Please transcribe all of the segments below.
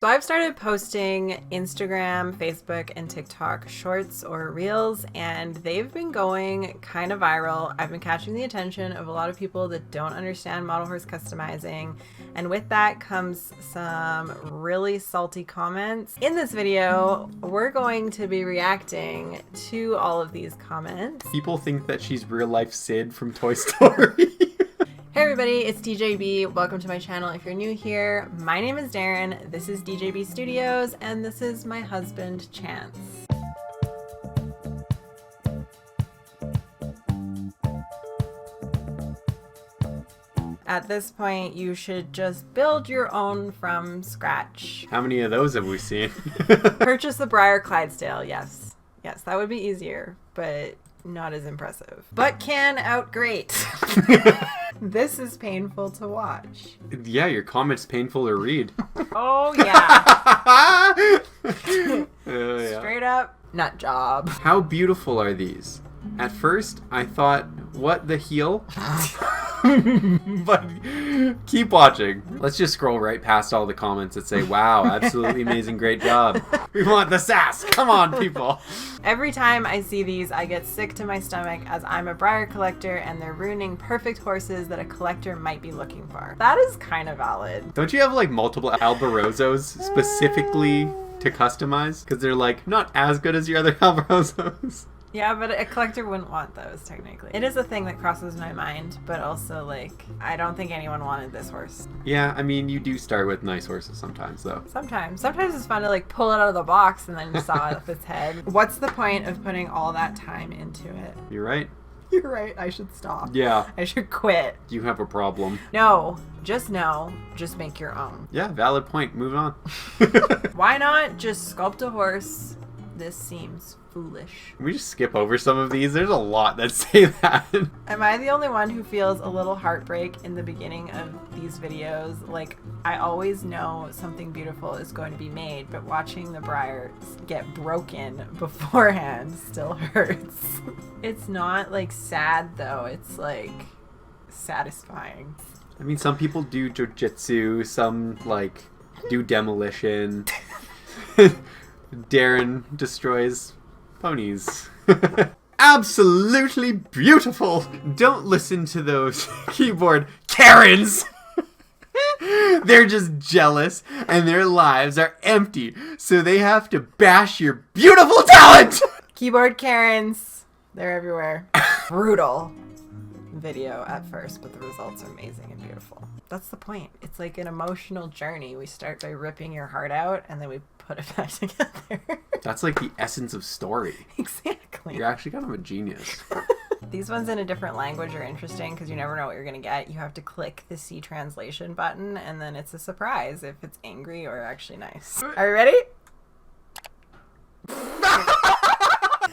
So I've started posting Instagram, Facebook, and TikTok shorts or reels, and they've been going kind of viral. I've been catching the attention of a lot of people that don't understand model horse customizing, and with that comes some really salty comments. In this video, we're going to be reacting to all of these comments. People think that she's real life Sid from Toy Story. Hey everybody, it's DeeJayBe. Welcome to my channel. If you're new here, my name is Daryn, this is DeeJayBestudios, and this is my husband, Chance. At this point, you should just build your own from scratch. How many of those have we seen? Purchase the Briar Clydesdale, yes. Yes, that would be easier, but not as impressive. But can out great. This is painful to watch. Yeah, your comment's painful to read. Oh, yeah. Yeah. Straight up, nut job. How beautiful are these? At first, I thought, what the heel? But keep watching. Let's just scroll right past all the comments that say, wow, absolutely amazing, great job. We want the sass. Come on, people. Every time I see these, I get sick to my stomach as I'm a Briar collector and they're ruining perfect horses that a collector might be looking for. That is kind of valid. Don't you have like multiple Albarozos specifically to customize? Because they're like not as good as your other Albarozos. Yeah, but a collector wouldn't want those, technically. It is a thing that crosses my mind, but also, like, I don't think anyone wanted this horse. Yeah, I mean, you do start with nice horses sometimes, though. Sometimes. Sometimes it's fun to, like, pull it out of the box and then saw off its head. What's the point of putting all that time into it? You're right. You're right, I should stop. Yeah. I should quit. You have a problem. No, just make your own. Yeah, valid point. Move on. Why not just sculpt a horse? This seems foolish. Can we just skip over some of these? There's a lot that say that. Am I the only one who feels a little heartbreak in the beginning of these videos? Like, I always know something beautiful is going to be made, but watching the briars get broken beforehand still hurts. It's not, like, sad, though. It's, like, satisfying. I mean, some people do jujitsu, some, like, do demolition. Daryn destroys ponies. Absolutely beautiful! Don't listen to those keyboard Karens! They're just jealous and their lives are empty, so they have to bash your beautiful talent! Keyboard Karens. They're everywhere. Brutal video at first, but the results are amazing and beautiful. That's the point. It's like an emotional journey. We start by ripping your heart out and then we put it back together. That's like the essence of story. Exactly. You're actually kind of a genius. These ones in a different language are interesting because you never know what you're going to get. You have to click the C translation button and then it's a surprise if it's angry or actually nice. Are you ready?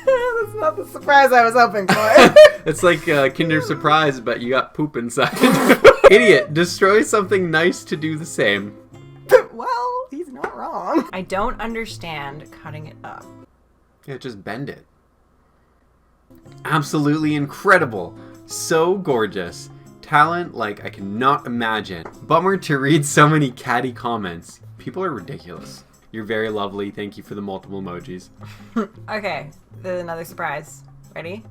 That's not the surprise I was hoping for. It's like Kinder Surprise, but you got poop inside. Idiot, destroy something nice to do the same. Well, he's not wrong. I don't understand cutting it up. Yeah, just bend it. Absolutely incredible. So gorgeous. Talent like I cannot imagine. Bummer to read so many catty comments. People are ridiculous. You're very lovely. Thank you for the multiple emojis. Okay, there's another surprise. Ready?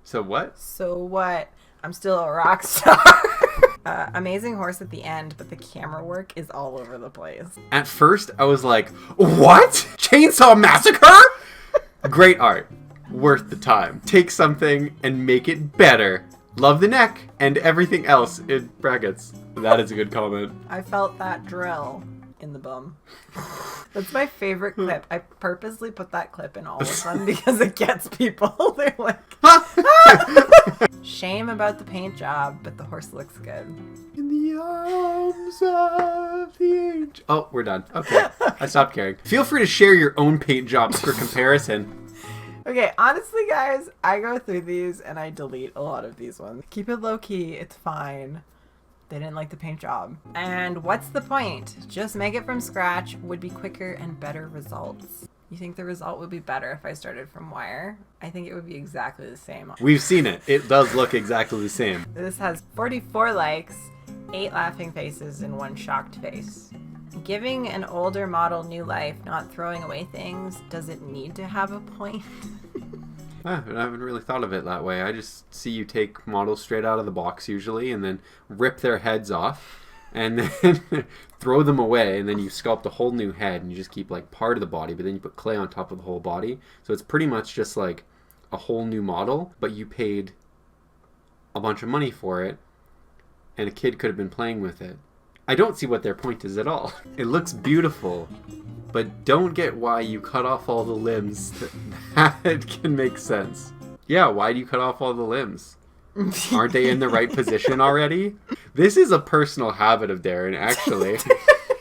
So what? So what? I'm still a rock star. Amazing horse at the end, but the camera work is all over the place. At first, I was like, what? Chainsaw Massacre? Great art. Worth the time. Take something and make it better. Love the neck and everything else in brackets. That is a good comment. I felt that drill in the bum. That's my favorite clip. I purposely put that clip in all of them because it gets people. They're like, shame about the paint job, but the horse looks good. In the arms of the angel. Oh, we're done. Okay, I stopped caring. Feel free to share your own paint jobs for comparison. Okay, honestly, guys, I go through these and I delete a lot of these ones. Keep it low key. It's fine. They didn't like the paint job. And what's the point? Just make it from scratch would be quicker and better results. You think the result would be better if I started from wire? I think it would be exactly the same. We've seen it. It does look exactly the same. This has 44 likes 8 laughing faces and 1 shocked face. Giving an older model new life, not throwing away things, does it need to have a point? I haven't really thought of it that way. I just see you take models straight out of the box usually and then rip their heads off and then throw them away, and then you sculpt a whole new head and you just keep like part of the body, but then you put clay on top of the whole body. So it's pretty much just like a whole new model, but you paid a bunch of money for it and a kid could have been playing with it. I don't see what their point is at all. It looks beautiful, but don't get why you cut off all the limbs. That can make sense. Yeah, why do you cut off all the limbs? Aren't they in the right position already? This is a personal habit of Darynn, actually.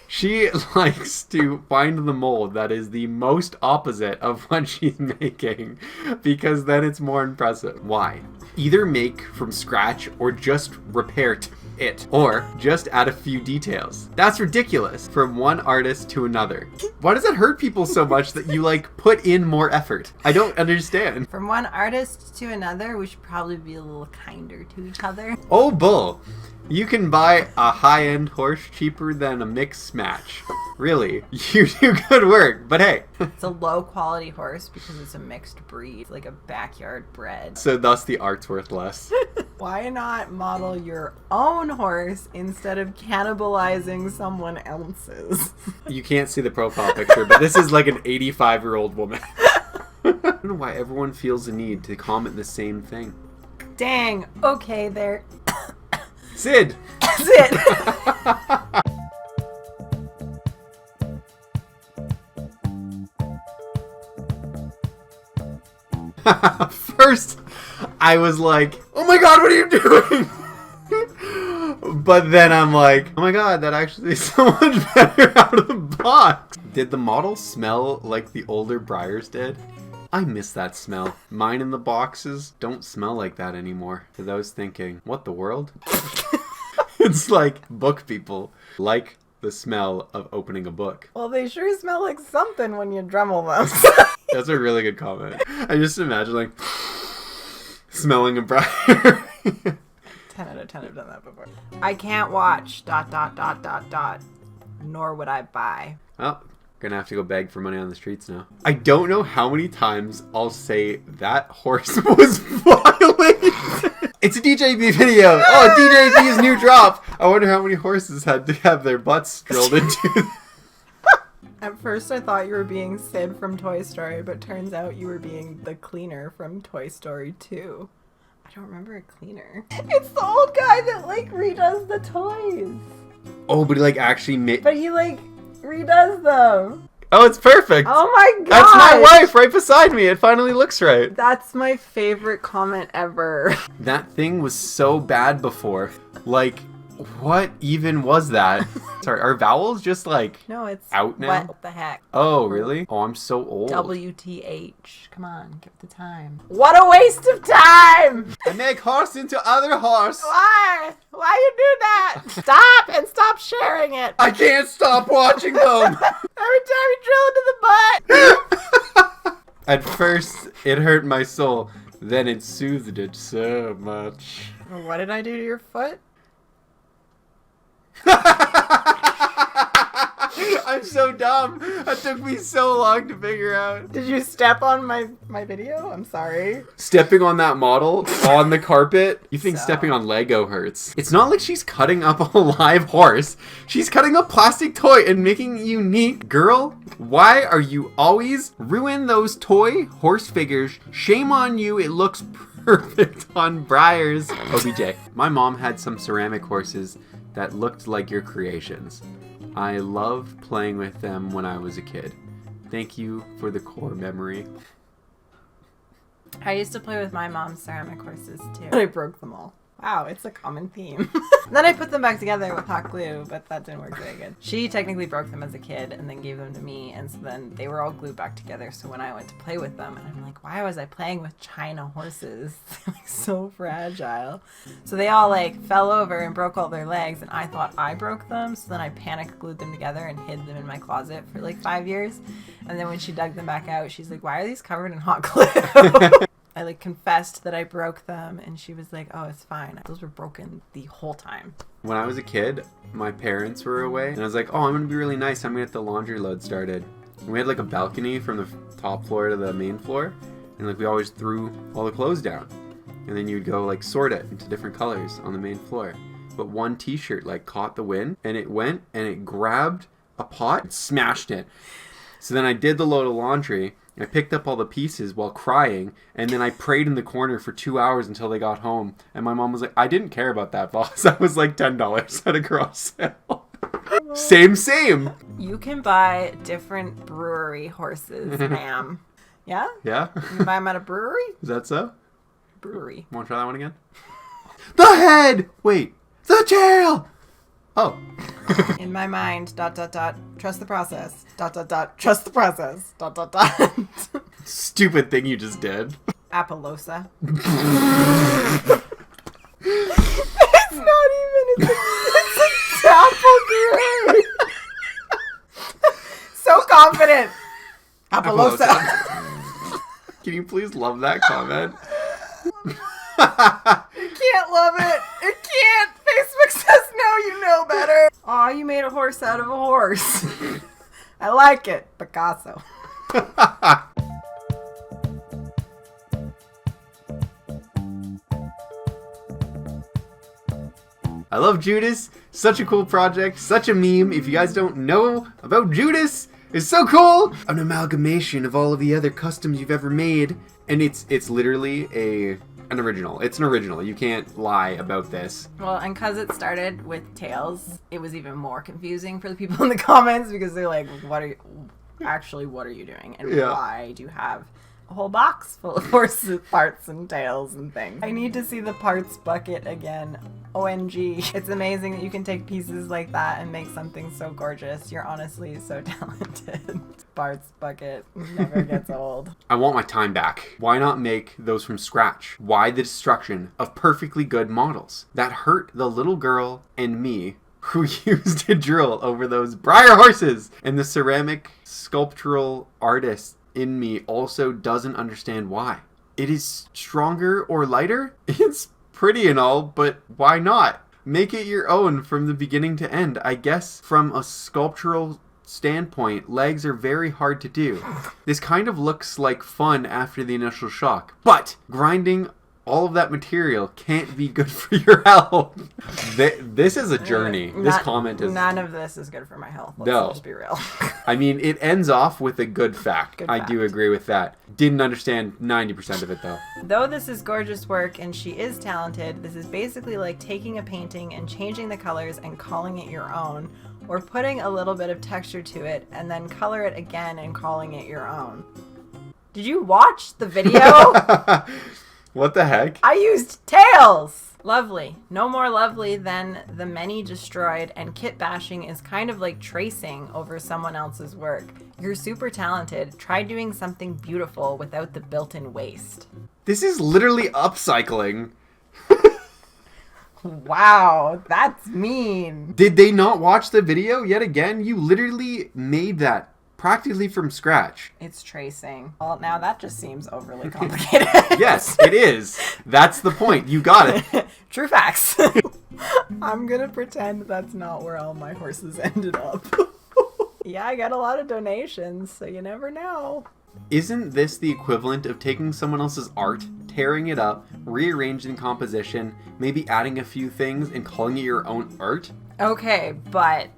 She likes to find the mold that is the most opposite of what she's making, because then it's more impressive. Why? Either make from scratch or just repair it, or just add a few details. That's ridiculous. From one artist to another. Why does it hurt people so much that you like put in more effort? I don't understand. From one artist to another, we should probably be a little kinder to each other. Oh, bull. You can buy a high-end horse cheaper than a mix match. Really, you do good work, but hey. It's a low-quality horse because it's a mixed breed, like a backyard bred. So thus the art's worth less. Why not model your own horse instead of cannibalizing someone else's? You can't see the profile picture, but this is like an 85-year-old woman. I don't know why everyone feels the need to comment the same thing. Dang, okay there. Sid! Sid! First, I was like, oh my god, what are you doing? But then I'm like, oh my god, that actually is so much better out of the box. Did the model smell like the older Briars did? I miss that smell. Mine in the boxes don't smell like that anymore. Because I was thinking, what the world? It's like book people like the smell of opening a book. Well, they sure smell like something when you Dremel them. That's a really good comment. I just imagine like smelling a briar. 10 out of 10 have done that before. I can't watch ... Nor would I buy. Well, gonna have to go beg for money on the streets now. I don't know how many times I'll say that horse was violent. It's a DeeJayBe video. Oh, DeeJayBe's new drop. I wonder how many horses had to have their butts drilled into. At first I thought you were being Sid from Toy Story, but turns out you were being the cleaner from Toy Story 2. I don't remember a cleaner. It's the old guy that like redoes the toys. Oh, but he like actually made. But he like redoes them. Oh, it's perfect. Oh my god. That's my wife right beside me. It finally looks right. That's my favorite comment ever. That thing was so bad before. Like, what even was that? Sorry, are vowels just like no, it's out now? What the heck? Oh, really? Oh, I'm so old. WTH. Come on, give it the time. What a waste of time! I make horse into other horse. Why? Why you do that? Stop and stop sharing it. I can't stop watching them. Every time you drill into the butt. At first, it hurt my soul. Then it soothed it so much. What did I do to your foot? I'm so dumb. That took me so long to figure out. Did you step on my video? I'm sorry. Stepping on that model on the carpet? You think So. stepping on Lego hurts. It's not like she's cutting up a live horse. She's cutting a plastic toy and making it unique. Girl, why are you always ruin those toy horse figures? Shame on you. It looks perfect on Briars. OBJ. My mom had some ceramic horses that looked like your creations. I loved playing with them when I was a kid. Thank you for the core memory. I used to play with my mom's ceramic horses too. I broke them all. Wow, it's a common theme. Then I put them back together with hot glue, but that didn't work very good. She technically broke them as a kid and then gave them to me, and so then they were all glued back together. So when I went to play with them, and I'm like, why was I playing with China horses? They're like so fragile. So they all like fell over and broke all their legs, and I thought I broke them. So then I panic glued them together and hid them in my closet for like 5 years. And then when she dug them back out, she's like, why are these covered in hot glue? I like confessed that I broke them, and she was like, oh, it's fine. Those were broken the whole time. When I was a kid, my parents were away, and I was like, oh, I'm gonna be really nice. I'm gonna get the laundry load started. And we had like a balcony from the top floor to the main floor, and like we always threw all the clothes down. And then you'd go like sort it into different colors on the main floor. But one t-shirt like caught the wind, and it went and it grabbed a pot and smashed it. So then I did the load of laundry. I picked up all the pieces while crying, and then I prayed in the corner for 2 hours until they got home. And my mom was like, I didn't care about that, boss. That was like $10 at a garage sale. Same. You can buy different brewery horses, ma'am. Yeah? Yeah? You can buy them at a brewery? Is that so? Brewery. Want to try that one again? The head! Wait. The tail! Oh. In my mind, ... trust the process, ... trust the process, ... Stupid thing you just did. Appaloosa. It's not even, it's a apple gray. So confident. Appaloosa. Can you please love that comment? You can't love it. It can't. Facebook says no, you know better. Aw, you made a horse out of a horse. I like it. Picasso. I love Judas. Such a cool project. Such a meme. If you guys don't know about Judas, it's so cool. An amalgamation of all of the other customs you've ever made. And it's literally an original. It's an original. You can't lie about this. Well, and because it started with tails, it was even more confusing for the people in the comments because they're like, what are you doing? And why do you have a whole box full of horses, parts and tails and things? I need to see the parts bucket again. OMG. It's amazing that you can take pieces like that and make something so gorgeous. You're honestly so talented. Parts bucket never gets old. I want my time back. Why not make those from scratch? Why the destruction of perfectly good models that hurt the little girl and me who used a drill over those Breyer horses? And the ceramic sculptural artist in me also doesn't understand why. It is stronger or lighter? It's pretty and all, but why not? Make it your own from the beginning to end. I guess from a sculptural standpoint, legs are very hard to do. This kind of looks like fun after the initial shock, but grinding all of that material can't be good for your health. This is a journey. This comment is... None of this is good for my health. Let's just be real. I mean, it ends off with a good fact. I do agree with that. Didn't understand 90% of it, though. Though this is gorgeous work and she is talented, this is basically like taking a painting and changing the colors and calling it your own, or putting a little bit of texture to it and then color it again and calling it your own. Did you watch the video? What the heck? I used tails! Lovely. No more lovely than the many destroyed, and kit bashing is kind of like tracing over someone else's work. You're super talented. Try doing something beautiful without the built-in waste. This is literally upcycling. Wow, that's mean. Did they not watch the video yet again? You literally made that practically from scratch. It's tracing. Well, now that just seems overly complicated. Yes, it is. That's the point. You got it. True facts. I'm gonna pretend that's not where all my horses ended up. Yeah, I got a lot of donations, so you never know. Isn't this the equivalent of taking someone else's art, tearing it up, rearranging the composition, maybe adding a few things and calling it your own art? Okay, but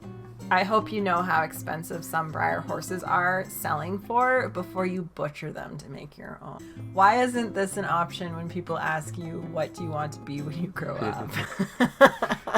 I hope you know how expensive some Breyer horses are selling for before you butcher them to make your own. Why isn't this an option when people ask you, what do you want to be when you grow up?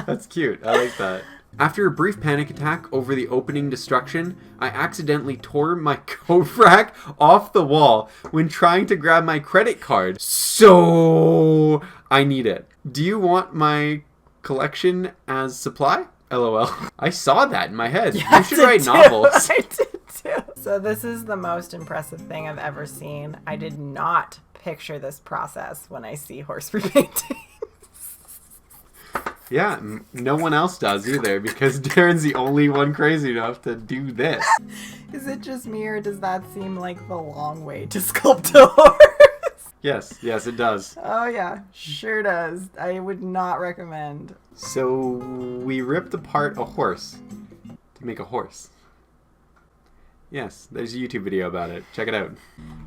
That's cute. I like that. After a brief panic attack over the opening destruction, I accidentally tore my coat rack off the wall when trying to grab my credit card. So I need it. Do you want my collection as supply? LOL. I saw that in my head. Yeah, you should write novels. I did too. So this is the most impressive thing I've ever seen. I did not picture this process when I see horse repainting. Yeah, no one else does either, because Darynn's the only one crazy enough to do this. Is it just me, or does that seem like the long way to sculpt a horse? Yes, it does. Oh yeah, sure does. I would not recommend. So we ripped apart a horse to make a horse. Yes, there's a YouTube video about it. Check it out.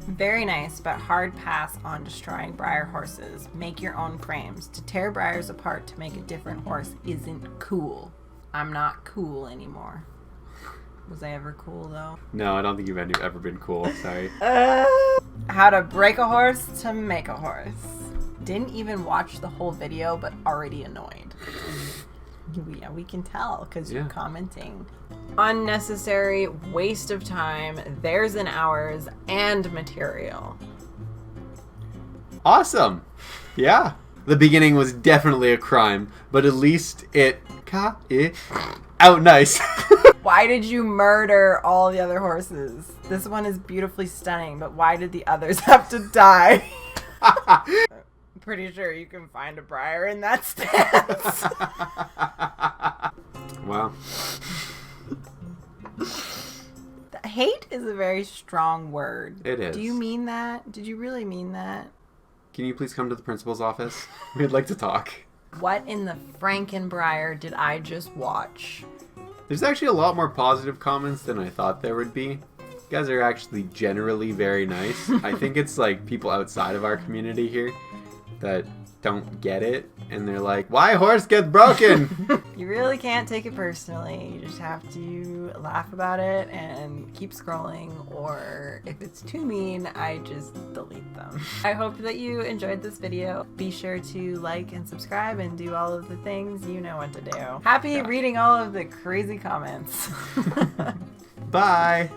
Very nice, but hard pass on destroying briar horses. Make your own frames. To tear briars apart to make a different horse isn't cool. I'm not cool anymore. Was I ever cool though? No, I don't think you've ever been cool. Sorry. How to break a horse to make a horse. Didn't even watch the whole video, but already annoyed. Yeah, we can tell because you're commenting. Unnecessary waste of time, theirs and ours, and material. Awesome. Yeah. The beginning was definitely a crime, but at least it out nice. Why did you murder all the other horses? This one is beautifully stunning, but why did the others have to die? Pretty sure you can find a briar in that stance. Wow. Hate is a very strong word. It is. Do you mean that? Did you really mean that? Can you please come to the principal's office? We'd like to talk. What in the Frankenbriar did I just watch? There's actually a lot more positive comments than I thought there would be. You guys are actually generally very nice. I think it's like people outside of our community here that don't get it, and they're like, why horse get broken? You really can't take it personally. You just have to laugh about it and keep scrolling, or if it's too mean, I just delete them. I hope that you enjoyed this video. Be sure to like and subscribe and do all of the things you know what to do. Happy reading all of the crazy comments. Bye.